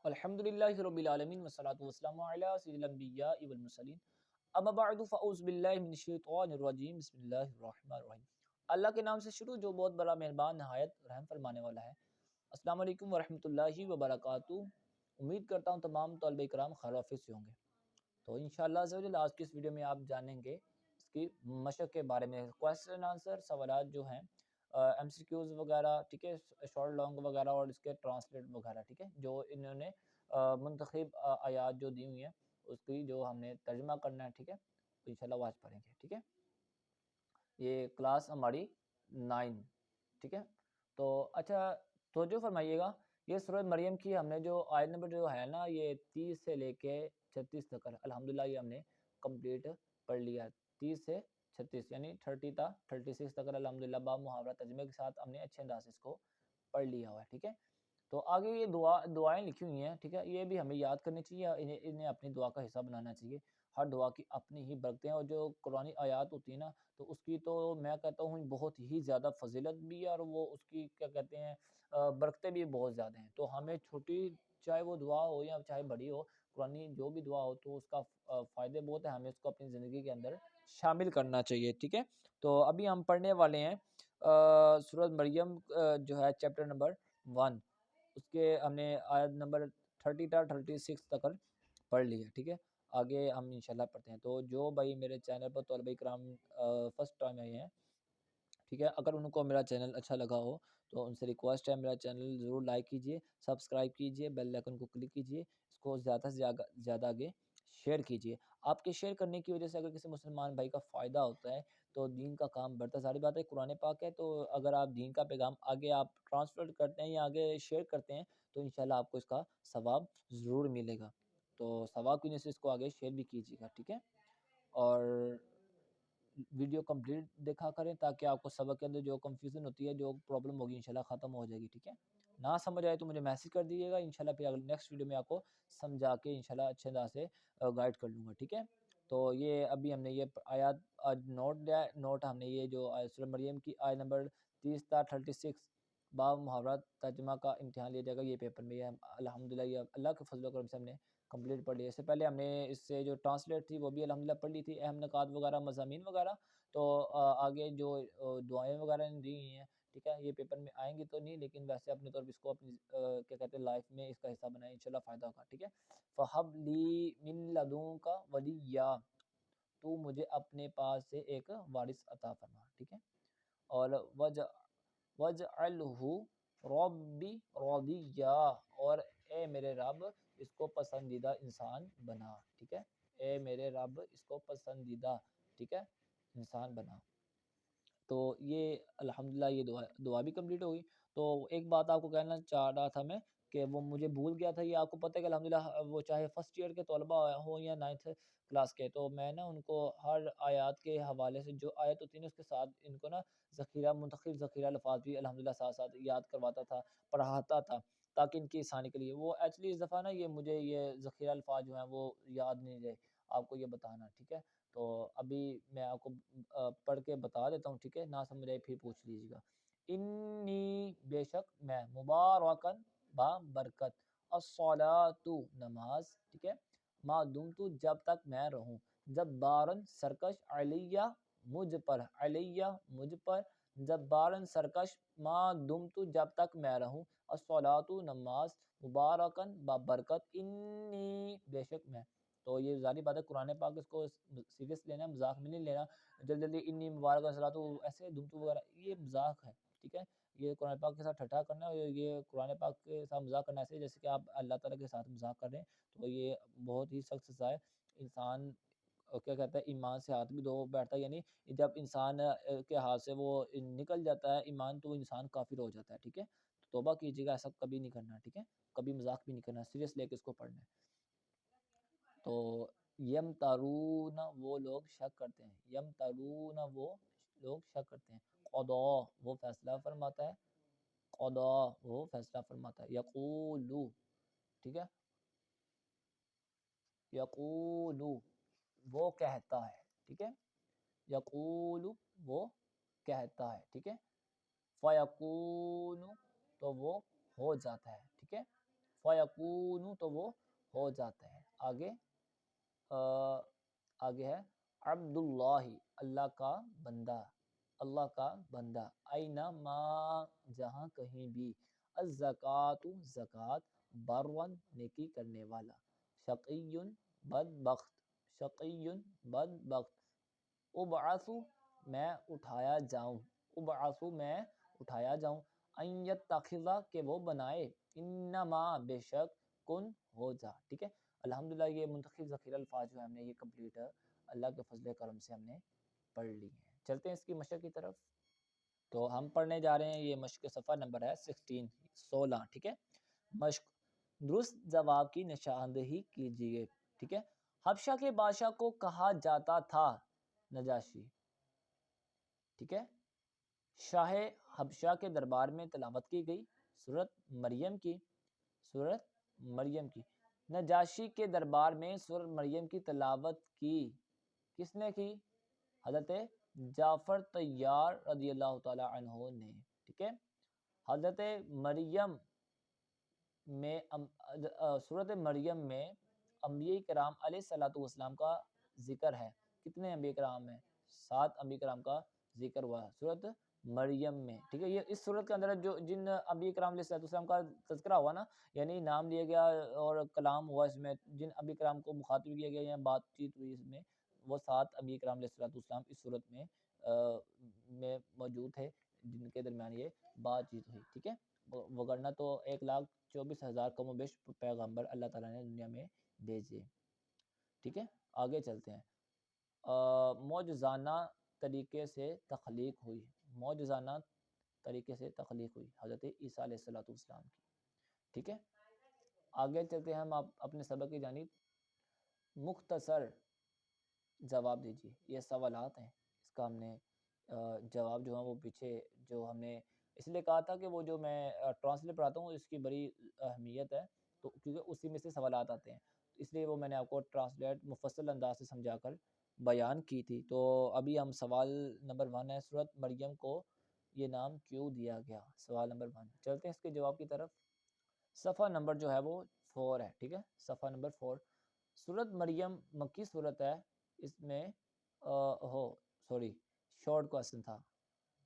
الحمدللہ رب العالمین والصلاۃ والسلام علی سید الانبیاء والمرسلین اما بعد فاعوذ باللہ من الشیطان الرجیم بسم اللہ الرحمن الرحیم۔ اللہ کے نام سے شروع جو بہت بڑا مہربان نہایت رحم فرمانے والا ہے۔ السلام علیکم ورحمۃ اللہ وبرکاتہ۔ امید کرتا ہوں تمام طلبہ کرام خیر و عافیت سے ہوں گے۔ تو انشاءاللہ عز و جل آج کی اس ویڈیو میں آپ جانیں گے اس کی مشق کے بارے میں، کویسچن آنسر سوالات جو ہیں، ایم سی کیوز وغیرہ، ٹھیک ہے، شارٹ لانگ وغیرہ اور اس کے ٹرانسلیٹ وغیرہ، ٹھیک ہے، جو انہوں نے منتخب آیات جو دی ہوئی ہیں اس کی جو ہم نے ترجمہ کرنا ہے، ٹھیک ہے، تو انشاءاللہ وہ آج پڑھیں گے، ٹھیک ہے۔ یہ کلاس ہماری 9، ٹھیک ہے۔ تو اچھا توجہ فرمائیے گا، یہ سورہ مریم کی ہم نے جو آیت نمبر جو ہے نا، یہ 30 سے لے کے 36 تک الحمدللہ یہ ہم نے کمپلیٹ پڑھ لیا۔ 30 سے 36 یعنی 30 تا 36 تک الحمدللہ با محاورہ ترجمے کے ساتھ ہم نے اچھے انداز سے اس کو پڑھ لیا ہوا ہے، ٹھیک ہے۔ تو آگے یہ دعائیں لکھی ہوئی ہیں، ٹھیک ہے، یہ بھی ہمیں یاد کرنی چاہیے، انہیں اپنی دعا کا حصہ بنانا چاہیے۔ ہر دعا کی اپنی ہی برکتیں ہیں، اور جو قرآنی آیات ہوتی ہیں نا، تو اس کی تو میں کہتا ہوں بہت ہی زیادہ فضیلت بھی ہے، اور وہ اس کی کیا کہتے ہیں برکتیں بھی بہت زیادہ ہیں۔ تو ہمیں چھوٹی چاہے وہ دعا ہو یا چاہے بڑی ہو، قرآنی جو بھی دعا ہو تو اس کا فائدے بہت ہیں، ہمیں اس کو اپنی زندگی کے اندر شامل کرنا چاہیے، ٹھیک ہے۔ تو ابھی ہم پڑھنے والے ہیں سورۃ مریم جو ہے چیپٹر نمبر 1، اس کے ہم نے آیت نمبر 30 تا 36 تک پڑھ لی ہے، ٹھیک ہے۔ آگے ہم انشاءاللہ پڑھتے ہیں۔ تو جو بھائی میرے چینل پر طلبہ کرام فرسٹ ٹائم آئے ہیں، ٹھیک ہے، اگر ان کو میرا چینل اچھا لگا ہو تو ان سے ریکویسٹ ہے میرا چینل ضرور لائک کیجئے، سبسکرائب کیجئے، بیل آئیکن کو کلک کیجئے، اس کو زیادہ سے زیادہ آگے شیئر کیجئے۔ آپ کے شیئر کرنے کی وجہ سے اگر کسی مسلمان بھائی کا فائدہ ہوتا ہے تو دین کا کام بڑھتا ہے۔ ظاہر بات ہے قرآن پاک ہے، تو اگر آپ دین کا پیغام آگے آپ ٹرانسفر کرتے ہیں یا آگے شیئر کرتے ہیں تو انشاءاللہ آپ کو اس کا ثواب ضرور ملے گا۔ تو ثواب کی وجہ سے اس کو آگے شیئر بھی کیجیے گا، ٹھیک ہے۔ اور ویڈیو کمپلیٹ دیکھا کریں تاکہ آپ کو سبق کے اندر جو کنفیوژن ہوتی ہے، جو پرابلم ہوگی انشاءاللہ ختم ہو جائے گی، ٹھیک ہے۔ نہ سمجھ آئے تو مجھے میسج کر دیجیے گا، انشاءاللہ پھر نیکسٹ ویڈیو میں آپ کو سمجھا کے انشاءاللہ اچھے انداز سے گائیڈ کر لوں گا، ٹھیک ہے۔ تو یہ ابھی ہم نے یہ آیات آج نوٹ لیا ہے، نوٹ ہم نے یہ جو سورہ مریم کی آیت نمبر 30 تا 36 باب محاورہ ترجمہ کا امتحان لیا جائے گا، یہ پیپر میں، یہ الحمدللہ یہ اللہ کے فضل و کرم سے ہم نے کمپلیٹ پڑھ لیا۔ اس سے پہلے ہم نے اس سے جو ٹرانسلیٹ تھی وہ بھی الحمدللہ پڑھ لی تھی، اہم نکات وغیرہ، مضامین وغیرہ۔ تو آگے جو دعائیں وغیرہ دی ہوئی ہیں، ٹھیک ہے، یہ پیپر میں آئیں گی تو نہیں، لیکن ویسے اپنے طور پر اس کو اپنی کیا کہتے ہیں لائف میں اس کا حصہ بنائیں، انشاءاللہ فائدہ ہوگا، ٹھیک ہے۔ فَحَبْ لِي مِن لَدُنْكَ وَلِيًّا، تو مجھے اپنے پاس سے ایک وارث عطا فرما، ٹھیک ہے۔ اور وَاجْعَلْهُ رَبِّ رَضِيًّا، اور اے میرے رب اس کو پسندیدہ انسان بنا، ٹھیک ہے، اے میرے رب اس کو پسندیدہ، ٹھیک ہے، انسان بنا۔ تو یہ الحمدللہ یہ دعا بھی کمپلیٹ ہوگی۔ تو ایک بات آپ کو کہنا چاہ رہا تھا میں کہ وہ مجھے بھول گیا تھا، یہ آپ کو پتہ ہے کہ الحمدللہ وہ چاہے فرسٹ ایئر کے طلبہ ہوں یا 9th کلاس کے، تو میں نا ان کو ہر آیات کے حوالے سے جو آیت ہوتی ہے نا اس کے ساتھ ان کو نا منتخب ذخیرہ الفاظ بھی الحمدللہ ساتھ ساتھ یاد کرواتا تھا، پڑھاتا تھا، تاکہ ان کی آسانی کے لیے۔ وہ ایکچولی اس دفعہ نا یہ مجھے یہ ذخیرہ الفاظ جو ہیں وہ یاد نہیں رہے، آپ کو یہ بتانا، ٹھیک ہے۔ تو ابھی میں آپ کو پڑھ کے بتا دیتا ہوں، ٹھیک ہے، نہ سمجھ آئے پھر پوچھ لیجیے گا۔ انی، بے شک میں، مبارکن، با برکت، الصلاۃ، نماز، ٹھیک ہے، ما دمت، جب تک میں رہوں، جبارن، سرکش، علیہ، مجھ پر، علیہ، مجھ پر، جبارن، سرکش، ما دمت، جب تک میں رہوں، الصلاۃ، نماز، مبارکن، با برکت، انی، بے شک میں۔ تو یہ ظاہری بات ہے قرآن پاک اس کو سیریس لینا ہے، مذاق میں نہیں لینا۔ جلدی انی مبارک صلاۃ ایسے دمتو وغیرہ یہ مذاق ہے، ٹھیک ہے، یہ قرآن پاک کے ساتھ ٹھٹھا کرنا ہے، یہ قرآن پاک کے ساتھ مذاق کرنا ایسے جیسے کہ آپ اللہ تعالیٰ کے ساتھ مذاق کر رہے ہیں، تو یہ بہت ہی سخت سزا ہے۔ انسان کیا کہتا ہے ایمان سے ہاتھ بھی دھو بیٹھتا ہے، یعنی جب انسان کے ہاتھ سے وہ نکل جاتا ہے ایمان تو وہ انسان کافر ہو جاتا ہے، ٹھیک ہے۔ تو توبہ کیجیے گا، ایسا کبھی نہیں کرنا، ٹھیک ہے، کبھی مذاق بھی نہیں کرنا، سیریس لے کے اس کو پڑھنا ہے۔ تو یم تارون، وہ لوگ شک کرتے ہیں، یم تارون، وہ لوگ شک کرتے ہیں، قضا، وہ فیصلہ فرماتا ہے، قضا، وہ فیصلہ فرماتا ہے، یقولو، ٹھیک ہے، یقولو، وہ کہتا ہے، ٹھیک ہے، یقولو، وہ کہتا ہے، ٹھیک ہے، فیقون، تو وہ ہو جاتا ہے، ٹھیک ہے، فیکون تو وہ ہو جاتے ہیں. آگے ہے عبداللہ اللہ کا بندہ، اللہ کا بندہ، اینا ما جہاں کہیں بھی، الزکوٰۃ زکوٰۃ، برون نیکی کرنے والا، شقی بدبخت، شقی بدبخت، ابعث میں اٹھایا جاؤں، ابعث میں اٹھایا جاؤں، ان یتخذ کہ وہ بنائے، انما بے شک، کن ہو جا. ٹھیک ہے، الحمدللہ یہ منتخب ذخیرہ الفاظ جو ہے ہم نے یہ کمپلیٹ اللہ کے فضل کرم سے ہم نے پڑھ لی ہیں. چلتے ہیں اس کی مشق کی طرف. تو ہم پڑھنے جا رہے ہیں، یہ مشق صفحہ نمبر ہے 16. ٹھیک ہے، مشق درست جواب کی نشاندہی کیجیے. ٹھیک ہے، حبشہ کے بادشاہ کو کہا جاتا تھا نجاشی. ٹھیک ہے، شاہ حبشہ کے دربار میں تلاوت کی گئی سورۃ مریم کی، سورۃ مریم کی. نجاشی کے دربار میں سورۃ مریم کی تلاوت کی، کس نے کی؟ حضرت جعفر طیار رضی اللہ تعالی عنہ نے. ٹھیک ہے، حضرت مریم میں سورۃ مریم میں انبیاء کرام علیہ الصلوۃ والسلام کا ذکر ہے. کتنے انبیاء کرام ہیں؟ 7 انبیاء کرام کا ذکر ہوا ہے سورۃ مریم میں. ٹھیک ہے، یہ اس سورت کے اندر جو جن انبیاء کرام علیہ السلام کا تذکرہ ہوا نا، یعنی نام لیا گیا اور کلام ہوا اس میں، جن انبیاء کرام کو مخاطب کیا گیا یا بات چیت ہوئی اس میں، وہ 7 انبیاء کرام علیہ السلام اس صورت میں موجود تھے جن کے درمیان یہ بات چیت ہوئی. ٹھیک ہے، وگرنہ تو 1,24,000 کم و بیش پیغمبر اللہ تعالیٰ نے دنیا میں بھیجے. ٹھیک ہے، آگے چلتے ہیں. معجزانہ طریقے سے تخلیق ہوئی، معجزانہ طریقے سے تخلیق ہوئی حضرت عیسیٰ علیہ السلام کی. ٹھیک ہے، آگے چلتے ہیں ہم اپنے سبق کی جانب. مختصر جواب دیجیے. یہ سوالات ہیں، اس کا ہم نے جواب جو ہے وہ پیچھے جو ہم نے اس لیے کہا تھا کہ وہ جو میں ٹرانسلیٹ پڑھاتا ہوں اس کی بڑی اہمیت ہے، تو کیونکہ اسی میں سے سوالات آتے ہیں، اس لیے وہ میں نے آپ کو ٹرانسلیٹ مفصل انداز سے سمجھا کر بیان کی تھی. تو ابھی ہم سوال نمبر 1 ہے، سورۃ مریم کو یہ نام کیوں دیا گیا؟ سوال نمبر 1. چلتے ہیں اس کے جواب کی طرف. صفحہ نمبر جو ہے وہ 4 ہے. ٹھیک ہے، صفحہ نمبر 4. سورۃ مریم مکی صورت ہے. اس میں شارٹ کوسچن تھا،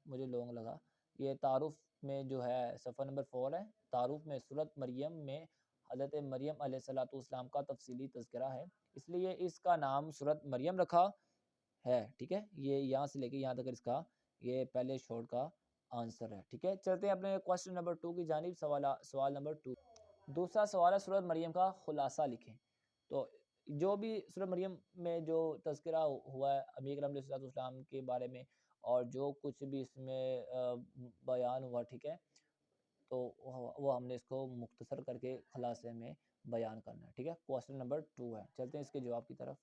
مجھے لانگ لگا. یہ تعارف میں جو ہے صفحہ نمبر 4 ہے، تعارف میں سورۃ مریم میں حضرت مریم علیہ السلام کا تفصیلی تذکرہ ہے، اس لیے اس کا نام سورۃ مریم رکھا ہے. ٹھیک ہے، یہ یہاں سے لے کے یہاں تک اس کا یہ پہلے شارٹ کا آنسر ہے. ٹھیک ہے، چلتے ہیں اپنے کوسچن نمبر 2 کی جانب. سوال نمبر 2. دوسرا سوال ہے سورۃ مریم کا خلاصہ لکھیں. تو جو بھی سورۃ مریم میں جو تذکرہ ہوا ہے انبیاء کرام علیہ السلام کے بارے میں، اور جو کچھ بھی اس میں بیان ہوا، ٹھیک ہے، تو وہ ہم نے اس کو مختصر کر کے خلاصے میں بیان کرنا ہے. ٹھیک ہے، کوسچن نمبر 2 ہے. چلتے ہیں اس کے جواب کی طرف.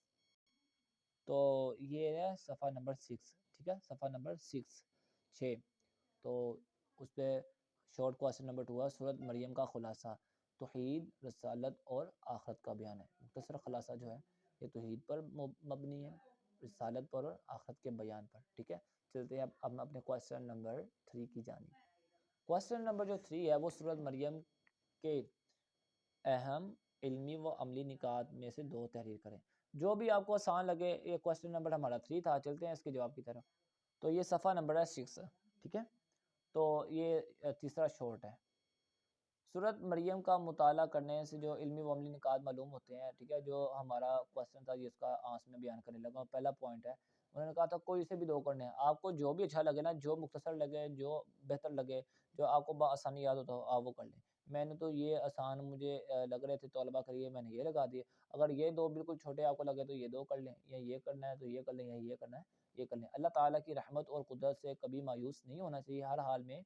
تو یہ ہے صفحہ نمبر 6. ٹھیک ہے، صفحہ نمبر 6. تو اس پہ شارٹ کوسچن نمبر 2 ہے، سورۃ مریم کا خلاصہ توحید، رسالت اور آخرت کا بیان ہے. مختصر خلاصہ جو ہے یہ توحید پر مبنی ہے، رسالت پر اور آخرت کے بیان پر. ٹھیک ہے، چلتے ہیں اب ہم اپنے کوسچن نمبر 3 کی جانب. کوسچن نمبر جو 3 ہے وہ سورۃ مریم کے اہم علمی و عملی نکات میں سے 2 تحریر کریں. جو بھی آپ کو آسان لگے. یہ کوسچن نمبر ہمارا 3 تھا. چلتے ہیں اس کے جواب کی طرف. تو یہ صفحہ نمبر ہے 6. ٹھیک ہے، تو یہ تیسرا شارٹ ہے. سورۃ مریم کا مطالعہ کرنے سے جو علمی و عملی نکات معلوم ہوتے ہیں. ٹھیک ہے، جو ہمارا کوسچن تھا جس کا آنسر میں بیان کرنے لگا، پہلا پوائنٹ ہے انہوں نے کہا تھا کوئی سے بھی 2 کرنے ہیں، آپ کو جو بھی اچھا لگے نا، جو مختصر لگے، جو بہتر لگے، جو آپ کو بآسانی یاد ہوتا ہو، آپ وہ کر لیں. میں نے تو یہ آسان مجھے لگ رہے تھے طلبہ کے لیے، میں نے یہ لگا دیے. اگر یہ 2 بالکل چھوٹے آپ کو لگے تو یہ 2 کر لیں، یا یہ کرنا ہے تو یہ کر لیں، یا یہ کرنا ہے یہ کر لیں. اللہ تعالیٰ کی رحمت اور قدرت سے کبھی مایوس نہیں ہونا چاہیے، ہر حال میں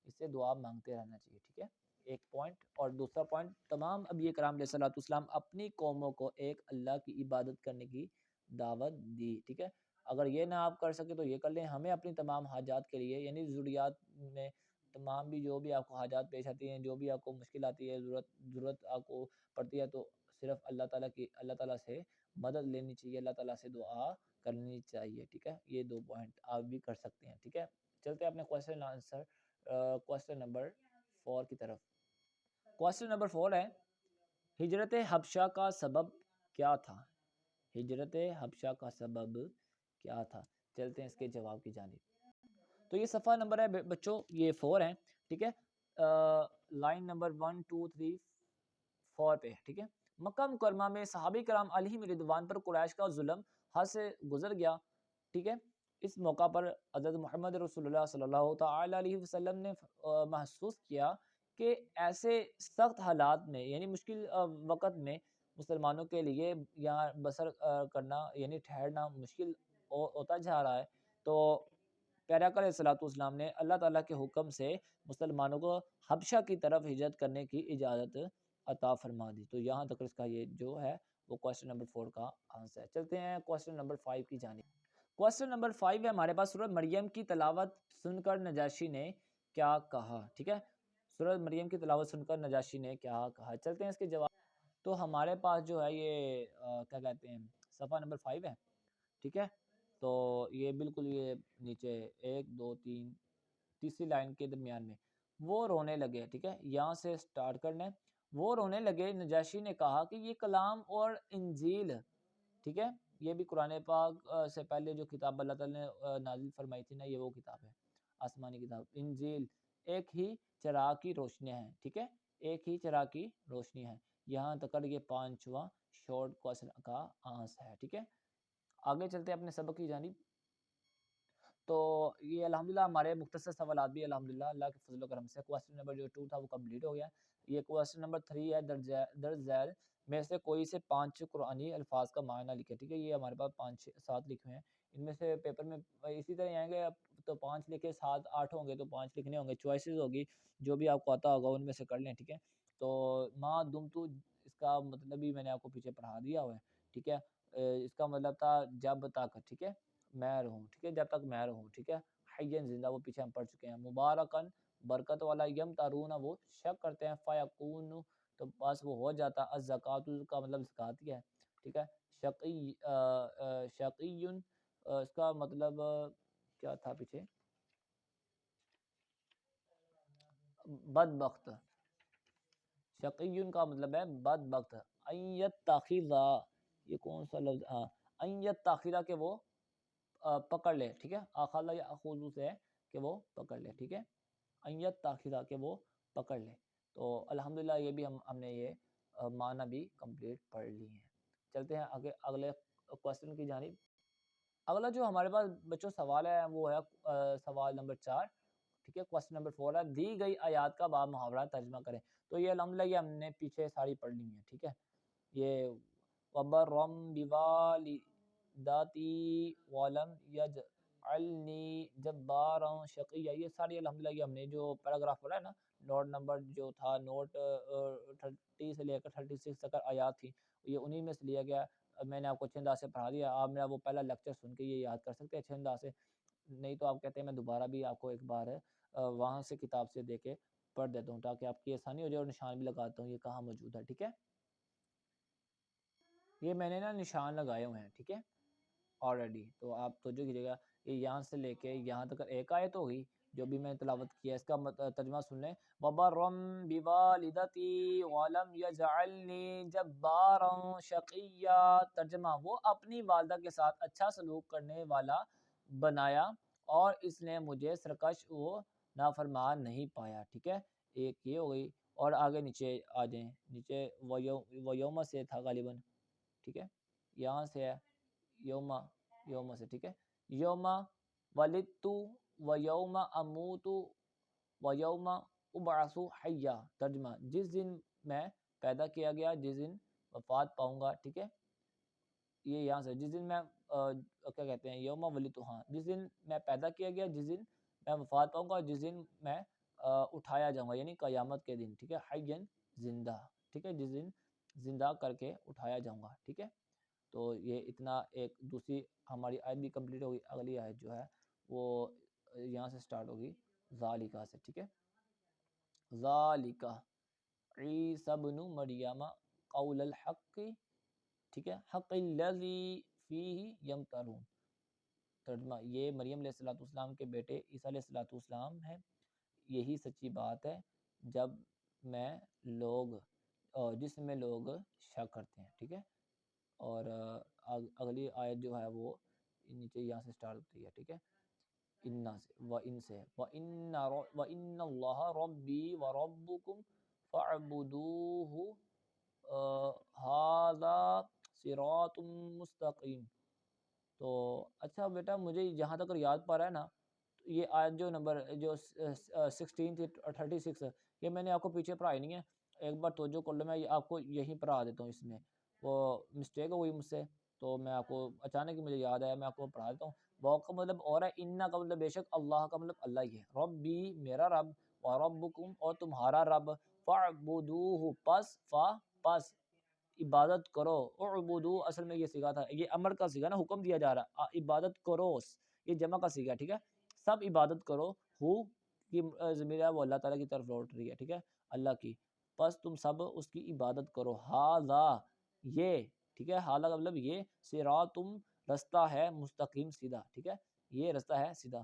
اس سے دعا مانگتے رہنا چاہیے. ٹھیک ہے، ایک پوائنٹ. اور دوسرا پوائنٹ، تمام انبیاء کرام علیہ السلام اپنی قوموں کو ایک اللہ کی عبادت کرنے کی دعوت دی. ٹھیک ہے، اگر یہ نہ آپ کر سکے تو یہ کر لیں. ہمیں اپنی تمام حاجات کے لیے، یعنی ضروریات میں تمام بھی جو بھی آپ کو حاجات پیش آتی ہیں، جو بھی آپ کو مشکل آتی ہے، ضرورت آپ کو پڑتی ہے، تو صرف اللہ تعالیٰ سے مدد لینی چاہیے، اللہ تعالیٰ سے دعا کرنی چاہیے. ٹھیک ہے، یہ 2 پوائنٹ آپ بھی کر سکتے ہیں. ٹھیک ہے، چلتے ہیں اپنے کوسچن آنسر کوسچن نمبر 4 کی طرف. کوسچن نمبر 4 ہے ہجرت حبشہ کا سبب کیا تھا؟ ہجرت حبشہ کا سبب کیا تھا؟ چلتے ہیں اس کے جواب کی جانب۔ تو یہ صفحہ نمبر ہے بچوں، یہ 4 ہیں، ٹھیک ہے، لائن نمبر 1 2 3 4 پہ، ٹھیک ہے۔ مکہ مکرمہ میں صحابہ کرام علیہم رضوان پر قریش کا ظلم حد سے گزر گیا، ٹھیک ہے۔ اس موقع پر حضرت محمد رسول اللہ صلی اللہ تعالی علیہ وسلم نے محسوس کیا کہ ایسے سخت حالات میں، یعنی مشکل وقت میں مسلمانوں کے لیے یہاں بسر کرنا، یعنی ٹھہرنا مشکل ہوتا جا رہا ہے، تو پیارا علیہ الصلوۃ والسلام نے اللہ تعالیٰ کے حکم سے مسلمانوں کو حبشہ کی طرف ہجرت کرنے کی اجازت عطا فرما دی۔ تو یہاں تک اس کا یہ جو ہے وہ کوسچن نمبر 4 کا آنسر ہے۔ چلتے ہیں کوسچن نمبر 5 کی جانب۔ کوسچن نمبر 5 ہے ہمارے پاس، سورہ مریم کی تلاوت سن کر نجاشی نے کیا کہا؟ ٹھیک ہے، سورہ مریم کی تلاوت سن کر نجاشی نے کیا کہا؟ چلتے ہیں اس کے جواب۔ تو ہمارے پاس جو ہے یہ کیا کہتے ہیں، صفحہ نمبر 5 ہے، ٹھیک ہے۔ تو یہ بالکل یہ نیچے 1 2 3 تیسری لائن کے درمیان میں، وہ رونے لگے، ٹھیک ہے، یہاں سے سٹارٹ کرنا ہے۔ وہ رونے لگے، نجاشی نے کہا کہ یہ کلام اور انجیل، ٹھیک ہے، یہ بھی قرآن پاک سے پہلے جو کتاب اللہ تعالیٰ نے نازل فرمائی تھی نا، یہ وہ کتاب ہے، آسمانی کتاب انجیل، ایک ہی چراغ کی روشنیاں ہیں، ٹھیک ہے، ایک ہی چراغ کی روشنی ہے۔ یہاں تک یہ 5واں شارٹ کوسچن کا آنسر ہے، ٹھیک ہے۔ آگے چلتے ہیں اپنے سبق کی جانب۔ تو یہ الحمدللہ ہمارے مختصر سوالات بھی الحمدللہ اللہ کے فضل و کرم سے کوسچن نمبر جو 2 تھا وہ کمپلیٹ ہو گیا۔ یہ کوسچن نمبر 3 ہے، درج ذیل میں سے کوئی سے 5 قرآنی الفاظ کا معنی لکھے، ٹھیک ہے۔ یہ ہمارے پاس 5 7 لکھے ہیں، ان میں سے پیپر میں اسی طرح آئیں گے تو 5 لکھے، 7 8 ہوں گے تو 5 لکھنے ہوں گے، چوائسیز ہوگی، جو بھی آپ کو آتا ہوگا ان میں سے کر لیں، ٹھیک ہے۔ تو ما دم تو اس کا مطلب بھی میں نے آپ کو پیچھے پڑھا دیا ہوا ہے، ٹھیک ہے۔ اس کا مطلب تھا جب تک، ٹھیک ہے، میں رہوں، ٹھیک ہے، جب تک میں رہوں، ٹھیک ہے۔ حین زندہ، وہ پیچھے ہم پڑھ چکے ہیں۔ مبارکن برکت والا، یم تارون وہ شک کرتے ہیں، فیکون تو بس وہ ہو جاتا، الزکات کا مطلب زکات ہی ہے، ٹھیک ہے۔ شقی شقی اس کا مطلب کیا تھا پیچھے، بدبخت، شقی کا مطلب ہے بدبخت۔ ایت تاخیرہ، یہ کون سا لفظ، ہاں، ایت تاخیرہ کہ وہ پکڑ لے، ٹھیک ہے، آخلا یا اخوذو سے ہے کہ وہ پکڑ لے، ٹھیک ہے، ایت تاخیرہ کہ وہ پکڑ لے۔ تو الحمدللہ یہ بھی ہم نے یہ معنی بھی کمپلیٹ پڑھ لی ہیں۔ چلتے ہیں آگے اگلے کوسچن کی جانب۔ اگلا جو ہمارے پاس بچوں سوال ہے وہ ہے سوال نمبر 4، ٹھیک ہے، کوسچن نمبر 4 ہے، دی گئی آیات کا باب محاورہ ترجمہ کریں۔ تو یہ الحمدللہ یہ ہم نے پیچھے ساری پڑھ لی ہیں، ٹھیک ہے۔ یہ وبرم بوالدتی ولم یجعلنی جبارا شقیہ، یہ ساری الحمدللہ یہ ہم نے جو پیراگراف پڑھا ہے نا، نوٹ نمبر جو تھا، نوٹ 30 سے لے کر 36 تک آیات تھی، یہ انہی میں سے لیا گیا۔ میں نے آپ کو اچھے انداز سے پڑھا دیا، آپ میرا وہ پہلا لیکچر سن کے یہ یاد کر سکتے ہیں اچھے انداز سے، نہیں تو آپ کہتے ہیں میں دوبارہ بھی آپ کو ایک بار وہاں سے کتاب سے دے کے پڑھ دیتا ہوں تاکہ آپ کی آسانی ہو جائے، اور نشان بھی لگاتا ہوں یہ کہاں موجود ہے، ٹھیک ہے۔ یہ میں نے نا نشان لگائے ہوئے ہیں، ٹھیک ہے، آلریڈی، تو آپ توجہ کیجیے گا، یہ یہاں سے لے کے یہاں تک ایک آیت ہوگی جو بھی میں نے تلاوت کیا، اس کا ترجمہ سن لیں۔ وَبَرًّا بِوَالِدَتِي وَلَمْ يَجْعَلْنِي جَبَّارًا شَقِيًّا، ترجمہ، وہ اپنی والدہ کے ساتھ اچھا سلوک کرنے والا بنایا اور اس نے مجھے سرکش و نافرمان نہیں پایا، ٹھیک ہے، ایک یہ ہو گئی۔ اور آگے نیچے آ جائیں، نیچے ویوم سے تھا غالباً، ٹھیک ہے، یہاں سے ہے یوم سے، ٹھیک ہے، یوم ولدت و یوم اموت و یوم ابعث حیا، ترجمہ، جس دن میں پیدا کیا گیا، جس دن وفات پاؤں گا، ٹھیک ہے، یہ یہاں سے جس دن میں کیا کہتے ہیں، یوم ولدت، ہاں، جس دن میں پیدا کیا گیا، جس دن میں وفات پاؤں گا، جس دن میں اٹھایا جاؤں گا، یعنی قیامت کے دن، ٹھیک ہے، حین زندہ، ٹھیک ہے، جس دن زندہ کر کے اٹھایا جاؤں گا، ٹھیک ہے۔ تو یہ اتنا ایک دوسری ہماری آیت بھی کمپلیٹ ہوگی۔ اگلی آیت جو ہے وہ یہاں سے سٹارٹ ہوگی، ذالکہ سے، ٹھیک ہے، ذالکہ عیسی ابن مریم قول الحق، ٹھیک ہے، حق الذی فیہ یمترون، ترجمہ، یہ مریم علیہ الصلوۃ والسلام کے بیٹے عیسیٰ علیہ الصلوۃ والسلام ہیں، یہی سچی بات ہے جب میں لوگ جس میں لوگ شک کرتے ہیں، ٹھیک ہے. اور اگلی آیت جو ہے وہ نیچے یہاں سے سٹارٹ ہوتی ہے، ٹھیک ہے. انا سے و ان سے وَإِنَّ اللَّهَ رَبِّي وَرَبُّكُمْ فَاعْبُدُوهُ هَذَا صِرَاطٌ مستقیم. تو اچھا بیٹا مجھے جہاں تک یاد پا رہا ہے نا، تو یہ آیت جو نمبر جو 16 تھی 36 یہ میں نے آپ کو پیچھے پڑھائی نہیں ہے. ایک بار توجہ کر لو، میں آپ کو یہیں پڑھا دیتا ہوں. اس میں وہ مسٹیک ہو گئی مجھ سے، تو میں آپ کو اچانک مجھے یاد آیا، میں آپ کو پڑھا دیتا ہوں. واو کا مطلب اور ہے، انا کا مطلب بے شک، اللہ کا مطلب اللہ ہی ہے، ربی میرا رب، وربکم اور تمہارا رب، فاعبدوہ پس عبادت کرو. اعبدو اصل میں یہ صیغہ تھا، یہ امر کا صیغہ نا، حکم دیا جا رہا، عبادت کرو یہ جمع کا صیغہ، ٹھیک ہے. سب عبادت کرو، ہو کی ضمیر ہے وہ اللہ تعالیٰ کی طرف لوٹ رہی ہے، ٹھیک ہے، اللہ کی. پس تم سب اس کی عبادت کرو. ہاذا یہ، ٹھیک ہے، حالہ کا مطلب یہ، صراطم رستہ ہے، مستقیم سیدھا، ٹھیک ہے، یہ رستہ ہے سیدھا.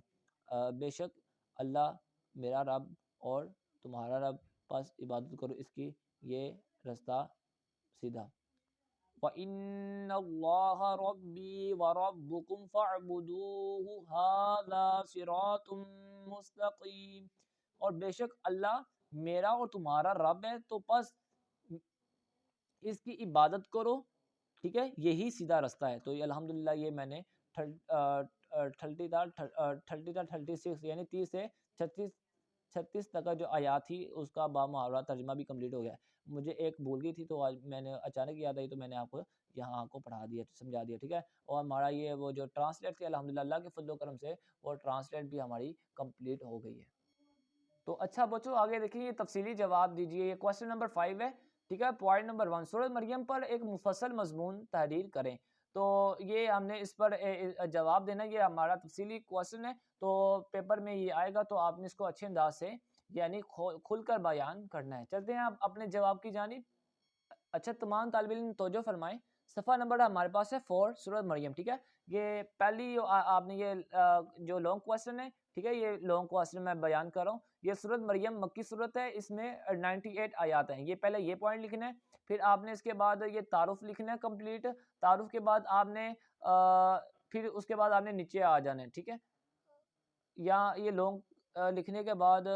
بے شک اللہ میرا رب اور تمہارا رب، پس عبادت کرو اس کی، یہ رستہ سیدھا. وَإِنَّ اللَّهَ رَبِّي وَرَبُّكُمْ فَاعْبُدُوهُ هَذَا صِرَاطٌ مُسْتَقِيمٌ. اور بے شک اللہ میرا اور تمہارا رب ہے، تو پس اس کی عبادت کرو، ٹھیک ہے، یہی سیدھا رستہ ہے. تو یہ الحمدللہ یہ میں نے 36 یعنی 30 سے 36 تک کا جو آیات تھی اس کا بامحاورہ ترجمہ بھی کمپلیٹ ہو گیا. مجھے ایک بھول گئی تھی، تو آج میں نے اچانک یاد آئی، تو میں نے آپ کو یہاں کو پڑھا دیا، سمجھا دیا، ٹھیک ہے. اور ہمارا یہ وہ جو ٹرانسلیٹ تھی الحمدللہ اللہ کے فضل و کرم سے وہ ٹرانسلیٹ بھی ہماری کمپلیٹ ہو گئی ہے. تو اچھا بچوں آگے دیکھیں، یہ تفصیلی جواب دیجئے. یہ کوسچن نمبر 5 ہے، ٹھیک ہے. پوائنٹ نمبر 1، سورۃ مریم پر ایک مفصل مضمون تحریر کریں. تو یہ ہم نے اس پر جواب دینا، یہ ہمارا تفصیلی کوسچن ہے. تو پیپر میں یہ آئے گا، تو آپ نے اس کو اچھے انداز سے یعنی کھل کر بیان کرنا ہے. چلتے ہیں آپ اپنے جواب کی جانب. اچھا تمام طالب علم توجہ فرمائیں. صفحہ نمبر ہمارے پاس ہے 4 سورۃ مریم، ٹھیک ہے. یہ پہلی آپ نے یہ جو لانگ کوسچن ہے، ٹھیک ہے، یہ لانگ کوسچن میں بیان کر رہا ہوں. یہ سورۃ مریم مکی سورت ہے، اس میں 98 آیات ہیں. یہ پہلے یہ پوائنٹ لکھنا ہے، پھر آپ نے اس کے بعد یہ تعارف لکھنا ہے کمپلیٹ. تعارف کے بعد آپ نے پھر اس کے بعد آپ نے نیچے آ جانا ہے، ٹھیک ہے. یا یہ لانگ لکھنے کے بعد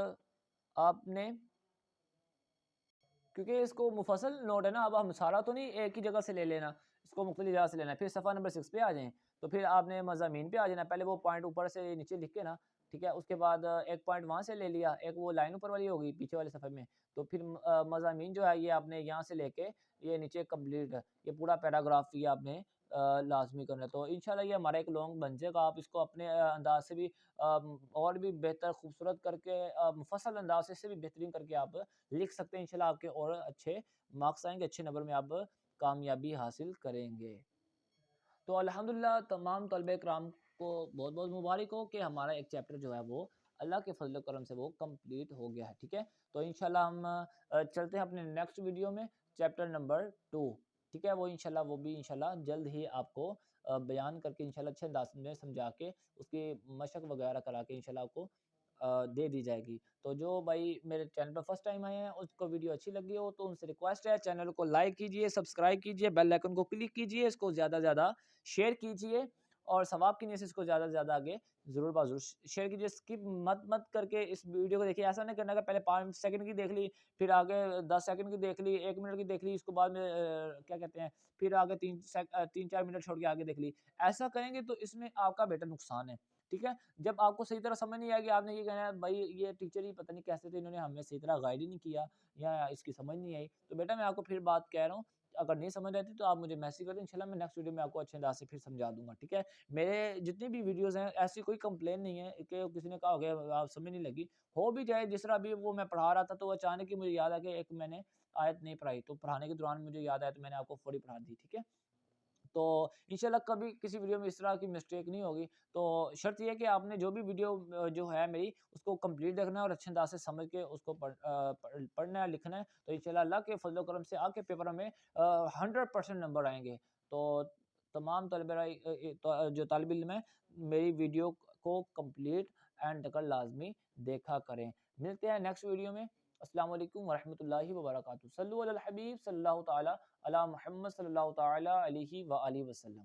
آپ نے، کیونکہ اس کو مفصل نوٹ ہے نا، اب ہم سارا تو نہیں ایک ہی جگہ سے لے لینا، اس کو مختلف جگہ سے لینا ہے. پھر صفحہ نمبر 6 پہ آ جائیں، تو پھر آپ نے مضامین پہ آ جانا. پہلے وہ پوائنٹ اوپر سے نیچے لکھ کے نا، ٹھیک ہے، اس کے بعد ایک پوائنٹ وہاں سے لے لیا، ایک وہ لائن اوپر والی ہوگی پیچھے والے صفحے میں. تو پھر مضامین جو ہے یہ آپ نے یہاں سے لے کے یہ نیچے کمپلیٹ یہ پورا پیراگراف یہ آپ نے لازمی کرنا ہے. تو انشاءاللہ یہ ہمارا ایک لانگ بن جائے گا. آپ اس کو اپنے انداز سے بھی اور بھی بہتر خوبصورت کر کے مفصل انداز سے اس سے بھی بہترین کر کے آپ لکھ سکتے ہیں. انشاءاللہ آپ کے اور اچھے مارکس آئیں گے، اچھے نمبر میں آپ کامیابی حاصل کریں گے. تو الحمدللہ تمام طلبہ کرام کو بہت بہت مبارک ہو کہ ہمارا ایک چیپٹر جو ہے وہ اللہ کے فضل و کرم سے وہ کمپلیٹ ہو گیا ہے، ٹھیک ہے. تو انشاءاللہ ہم چلتے ہیں اپنے نیکسٹ ویڈیو میں، چیپٹر نمبر 2، ٹھیک ہے. وہ انشاءاللہ وہ بھی انشاءاللہ جلد ہی آپ کو بیان کر کے انشاءاللہ اچھے انداز میں سمجھا کے اس کی مشق وغیرہ کرا کے انشاءاللہ آپ کو دے دی جائے گی. تو جو بھائی میرے چینل پر فرسٹ ٹائم آئے ہیں اس کو ویڈیو اچھی لگی ہو تو ان سے ریکویسٹ ہے چینل کو لائک کیجئے، سبسکرائب کیجئے، بیل آئیکن کو کلک کیجئے، اس کو زیادہ زیادہ شیئر کیجئے، اور ثواب کی نیت سے اس کو زیادہ سے زیادہ آگے ضرور ضرور شیئر کیجئے. اسکپ مت کر کے اس ویڈیو کو دیکھیے. ایسا نہیں کرنا کہ پہلے 5 سیکنڈ کی دیکھ لی، پھر آگے 10 سیکنڈ کی دیکھ لی، 1 منٹ کی دیکھ لی، اس کو بعد میں کیا کہتے ہیں پھر آگے 3-4 منٹ چھوڑ کے آگے دیکھ لی. ایسا کریں گے تو اس میں آپ کا بیٹا نقصان ہے، ٹھیک ہے. جب آپ کو صحیح طرح سمجھ نہیں آئے گی، آپ نے یہ کہنا ہے بھائی یہ ٹیچر ہی پتہ نہیں کیسے تھے، انہوں نے ہمیں صحیح طرح گائیڈ ہی نہیں کیا یا اس کی سمجھ نہیں آئی. تو بیٹا میں آپ کو پھر بات کہہ رہا ہوں، اگر نہیں سمجھ آتی تو آپ مجھے میسج کر دیں، انشاءاللہ میں نیکسٹ ویڈیو میں آپ کو اچھے انداز سے پھر سمجھا دوں گا، ٹھیک ہے. میرے جتنی بھی ویڈیوز ہیں ایسی کوئی کمپلین نہیں ہے کہ کسی نے کہا ہو گیا آپ سمجھ نہیں لگی، ہو بھی جائے. جس طرح بھی وہ میں پڑھا رہا تھا تو اچانک ہی مجھے یاد آ کہ ایک میں نے آیت نہیں پڑھائی، تو پڑھانے کے دوران مجھے یاد آیا تو میں نے آپ کو فوری پڑھا دی، ٹھیک ہے. تو انشاءاللہ کبھی کسی ویڈیو میں اس طرح کی مسٹیک نہیں ہوگی. تو شرط یہ ہے کہ آپ نے جو بھی ویڈیو جو ہے میری اس کو کمپلیٹ دیکھنا ہے اور اچھے انداز سے سمجھ کے اس کو پڑھنا ہے، لکھنا ہے. تو انشاءاللہ اللہ کے فضل و کرم سے آپ کے پیپر میں 100% نمبر آئیں گے. تو تمام جو طالب علم ہیں میری ویڈیو کو کمپلیٹ اینڈ تک لازمی دیکھا کریں. ملتے ہیں نیکسٹ ویڈیو میں. السلام علیکم ورحمۃ اللہ وبرکاتہ۔ صلو علی الحبیب صلی اللہ تعالی علی محمد صلی اللہ تعالی علیہ وآلہ وسلم۔